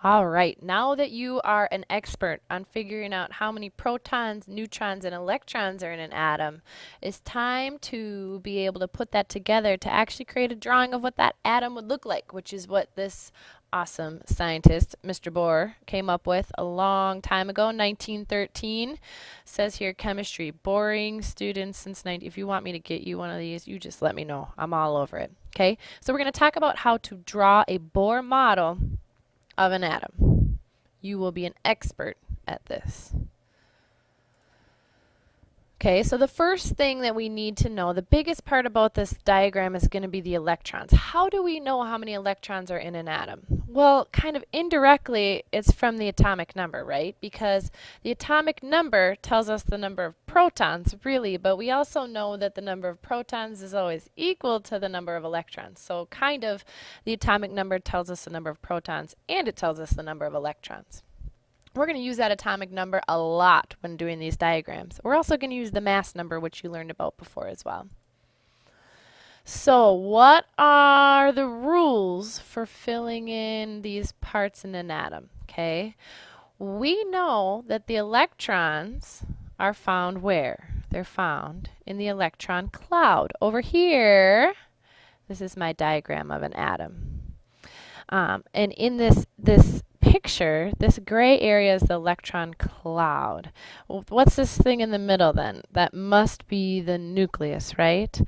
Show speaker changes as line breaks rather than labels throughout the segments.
All right, now that you are an expert on figuring out how many protons, neutrons, and electrons are in an atom, it's time to be able to put that together to actually create a drawing of what that atom would look like, which is what this awesome scientist, Mr. Bohr, came up with a long time ago, 1913. Says here, chemistry, boring students since 90. If you want me to get you one of these, you just let me know. I'm all over it. Okay, so we're going to talk about how to draw a Bohr model of an atom. You will be an expert at this. Okay, so the first thing that we need to know, the biggest part about this diagram is going to be the electrons. How do we know how many electrons are in an atom? Well, kind of indirectly, it's from the atomic number, right? Because the atomic number tells us the number of protons, really, but we also know that the number of protons is always equal to the number of electrons. So kind of the atomic number tells us the number of protons, and it tells us the number of electrons. We're going to use that atomic number a lot when doing these diagrams. We're also going to use the mass number, which you learned about before as well. So what are the rules for filling in these parts in an atom? Okay, we know that the electrons are found where? They're found in the electron cloud. Over here, this is my diagram of an atom. And in this picture, this gray area is the electron cloud. Well, what's this thing in the middle then? That must be the nucleus, right?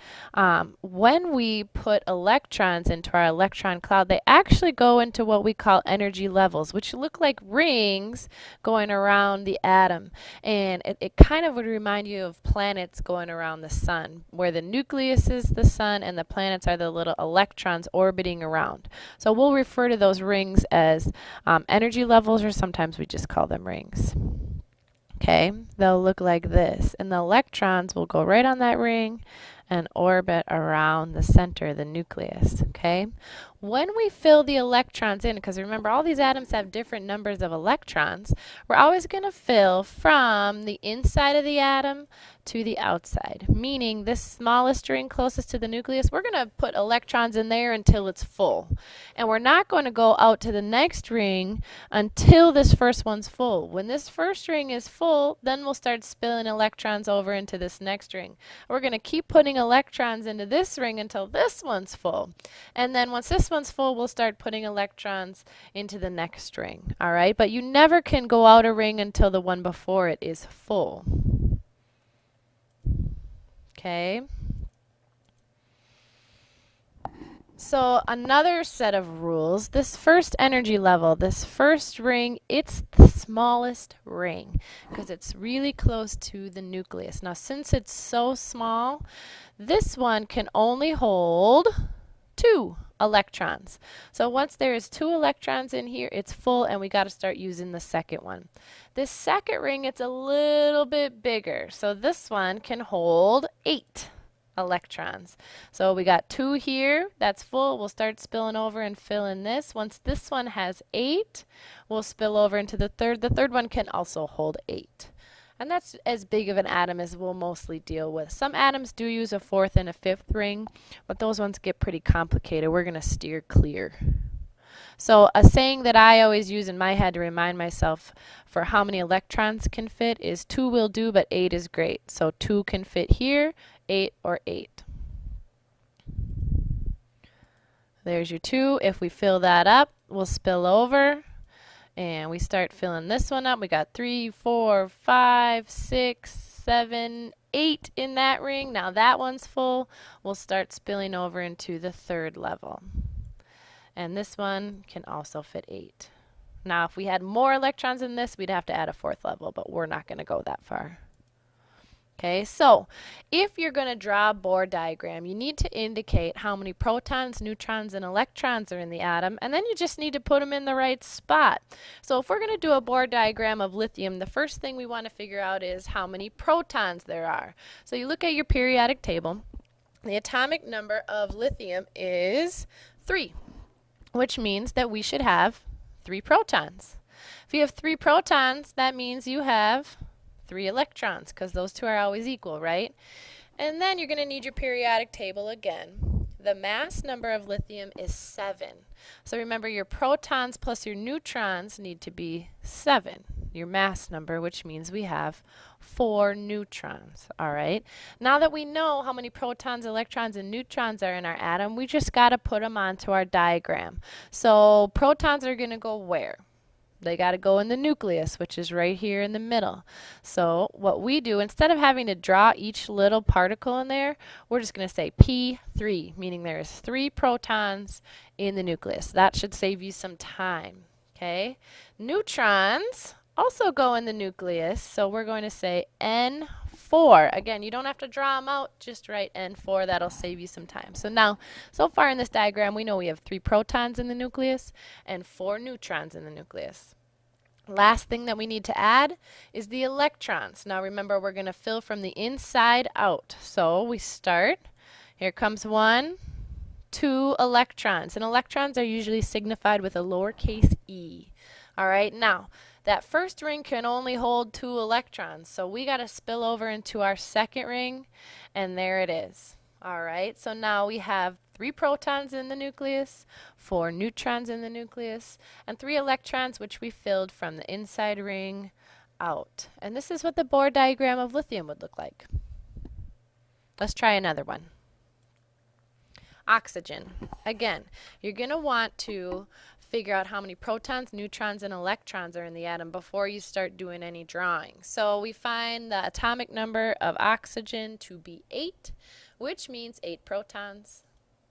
When we put electrons into our electron cloud, they actually go into what we call energy levels, which look like rings going around the atom. And it kind of would remind you of planets going around the sun, where the nucleus is the sun and the planets are the little electrons orbiting around. So we'll refer to those rings as energy levels, or sometimes we just call them rings. Okay, they'll look like this, and the electrons will go right on that ring and orbit around the center, the nucleus. Okay, when we fill the electrons in, because remember all these atoms have different numbers of electrons, we're always going to fill from the inside of the atom to the outside, meaning this smallest ring closest to the nucleus, we're going to put electrons in there until it's full. And we're not going to go out to the next ring until this first one's full. When this first ring is full, then we'll start spilling electrons over into this next ring. We're going to keep putting electrons into this ring until this one's full. And then once this one's full, we'll start putting electrons into the next ring. All right, but you never can go out a ring until the one before it is full. Okay. So another set of rules, this first energy level, this first ring, it's the smallest ring because it's really close to the nucleus. Now since it's so small, this one can only hold 2 electrons. So once there is 2 electrons in here, it's full and we got to start using the second one. This second ring, it's a little bit bigger. So this one can hold 8 electrons. So we got 2 here, that's full. We'll start spilling over and fill in this. Once this one has 8, we'll spill over into the third. The third one can also hold 8. And that's as big of an atom as we'll mostly deal with. Some atoms do use a 4th and a 5th ring, but those ones get pretty complicated. We're going to steer clear. So a saying that I always use in my head to remind myself for how many electrons can fit is 2 will do, but 8 is great. So 2 can fit here, 8 or 8. There's your 2. If we fill that up, we'll spill over. And we start filling this one up. We got 3, 4, 5, 6, 7, 8 in that ring. Now that one's full. We'll start spilling over into the third level. And this one can also fit 8. Now if we had more electrons in this, we'd have to add a 4th level, but we're not going to go that far. Okay, so if you're going to draw a Bohr diagram, you need to indicate how many protons, neutrons, and electrons are in the atom, and then you just need to put them in the right spot. So if we're going to do a Bohr diagram of lithium, the first thing we want to figure out is how many protons there are. So you look at your periodic table. The atomic number of lithium is 3, which means that we should have 3 protons. If you have 3 protons, that means you have 3 electrons, because those two are always equal, right? And then you're going to need your periodic table again. The mass number of lithium is 7. So remember, your protons plus your neutrons need to be 7, your mass number, which means we have 4 neutrons. All right. Now that we know how many protons, electrons, and neutrons are in our atom, we just got to put them onto our diagram. So protons are going to go where? They got to go in the nucleus, which is right here in the middle. So what we do, instead of having to draw each little particle in there, we're just going to say P3, meaning there is 3 protons in the nucleus. That should save you some time. Okay? Neutrons also go in the nucleus, so we're going to say N4. Again, you don't have to draw them out, just write N4. That'll save you some time. So now, so far in this diagram, we know we have 3 protons in the nucleus and 4 neutrons in the nucleus. Last thing that we need to add is the electrons. Now remember, we're going to fill from the inside out. So we start, here comes 1, 2 electrons. And electrons are usually signified with a lowercase e. All right, now that first ring can only hold 2 electrons, so we got to spill over into our second ring, and there it is. All right, so now we have 3 protons in the nucleus, 4 neutrons in the nucleus, and 3 electrons, which we filled from the inside ring out. And this is what the Bohr diagram of lithium would look like. Let's try another one. Oxygen. Again, you're going to want to figure out how many protons, neutrons, and electrons are in the atom before you start doing any drawing. So we find the atomic number of oxygen to be 8, which means 8 protons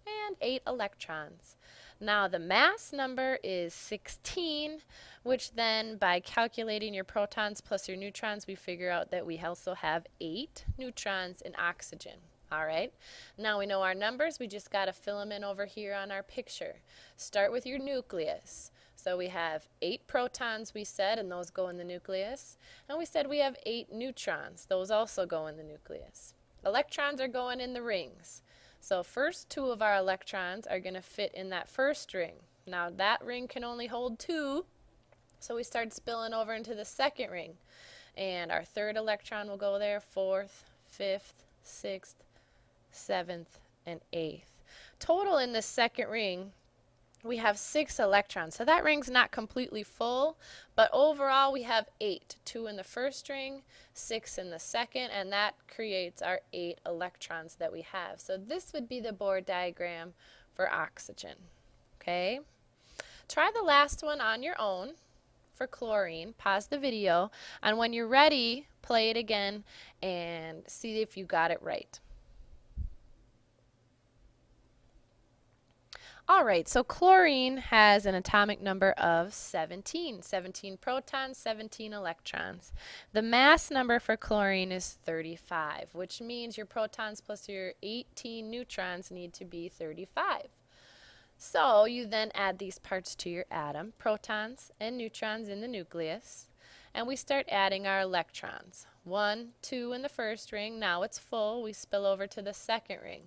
and 8 electrons. Now the mass number is 16, which then by calculating your protons plus your neutrons, we figure out that we also have 8 neutrons in oxygen. All right, now we know our numbers, we just got to fill them in over here on our picture. Start with your nucleus. So we have 8 protons, we said, and those go in the nucleus. And we said we have 8 neutrons. Those also go in the nucleus. Electrons are going in the rings. So first 2 of our electrons are going to fit in that first ring. Now that ring can only hold 2, so we start spilling over into the second ring. And our third electron will go there, 4th, 5th, 6th, 7th, and 8th. Total in the second ring, we have 6 electrons. So that ring's not completely full, but overall we have 8. 2 in the first ring, 6 in the second, and that creates our 8 electrons that we have. So this would be the Bohr diagram for oxygen. Okay? Try the last one on your own for chlorine. Pause the video, and when you're ready, play it again and see if you got it right. All right, so chlorine has an atomic number of 17. 17 protons, 17 electrons. The mass number for chlorine is 35, which means your protons plus your 18 neutrons need to be 35. So you then add these parts to your atom, protons and neutrons in the nucleus, and we start adding our electrons. 1, 2 in the first ring, now it's full, we spill over to the second ring.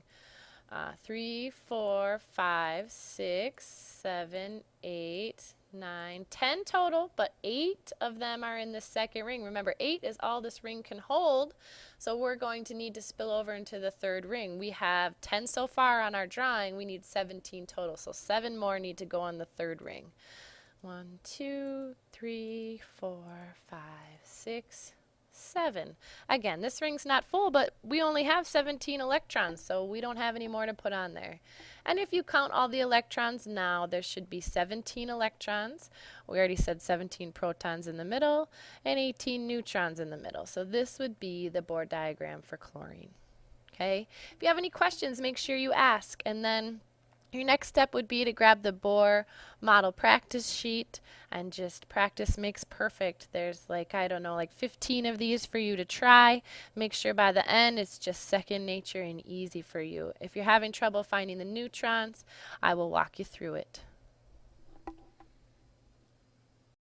3, 4, 5, 6, 7, 8, 9, 10 total, but 8 of them are in the second ring. Remember, 8 is all this ring can hold, so we're going to need to spill over into the third ring. We have 10 so far on our drawing. We need 17 total, so 7 more need to go on the third ring. 1, 2, 3, 4, 5, 6, 7. Again, this ring's not full, but we only have 17 electrons, so we don't have any more to put on there. And if you count all the electrons now, there should be 17 electrons. We already said 17 protons in the middle and 18 neutrons in the middle. So this would be the Bohr diagram for chlorine. Okay? If you have any questions, make sure you ask, and then your next step would be to grab the Bohr model practice sheet and just practice makes perfect. There's like, I don't know, like 15 of these for you to try. Make sure by the end it's just second nature and easy for you. If you're having trouble finding the neutrons, I will walk you through it.